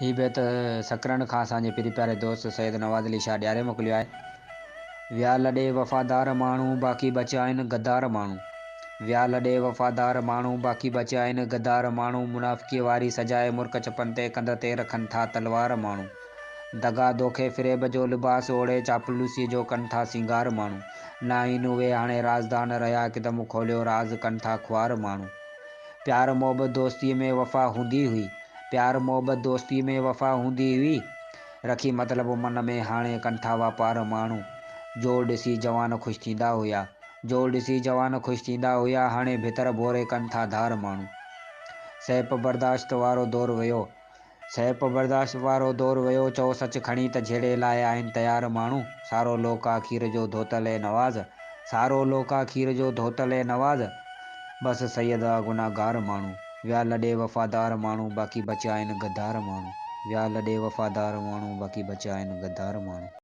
ही बैत सकरन खां असांजे पिरी प्यारे दोस्त सैयद नवाज़ अली शाह ॾियारे मोकिलियो आहे। विया लॾे वफ़ादार माण्हू बाक़ी बचिया आहिनि गद्दार माण्हू। विया लॾे वफ़ादार माण्हू बाक़ी बचिया आहिनि गद्दार माण्हू। मुनाफ़िक़ी वारी सजाए मुर्क चपनि ते कंध ते रखनि था तलवार माण्हू। दगा दोखे फ़िरेब जो लिबास ओढ़े चापलूसीअ जो कनि था सिंगार माण्हू। न आहिनि उहे हाणे राज़दान रहिया हिकदमि खोलियो राज़ कनि था ख़्वार माण्हू। प्यार मोहब्बत दोस्तीअ में वफ़ा हूंदी हुई, प्यार मोहब्बत दोस्ती में वफ़ा हूंदी हुई, रखी मतिलबु मन में हाणे कनि था वापार माण्हू। जोर ॾिसी जवान ख़ुशि थींदा हुया, जोर ॾिसी जवान ख़ुशि थींदा हुया, हाणे भितर भोरे कनि था धार माण्हू। सैप बर्दाश्त वारो दौरु वियो, सैप बर्दाश्त वारो दौरु वियो, चओ सच खणी त जहिड़े लाइ आहिनि तयारु माण्हू। सारो लोका खीर जो धोतल ए नवाज़, सारो लोका खीर जो धोतल ए नवाज़, बसि सैयद आ गुनाहगार माण्हू। विया लॾे वफ़ादार माण्हू बाक़ी बचिया आहिनि गद्दार माण्हू। विया लॾे वफ़ादार माण्हू बाक़ी बचिया आहिनि गद्दार माण्हू।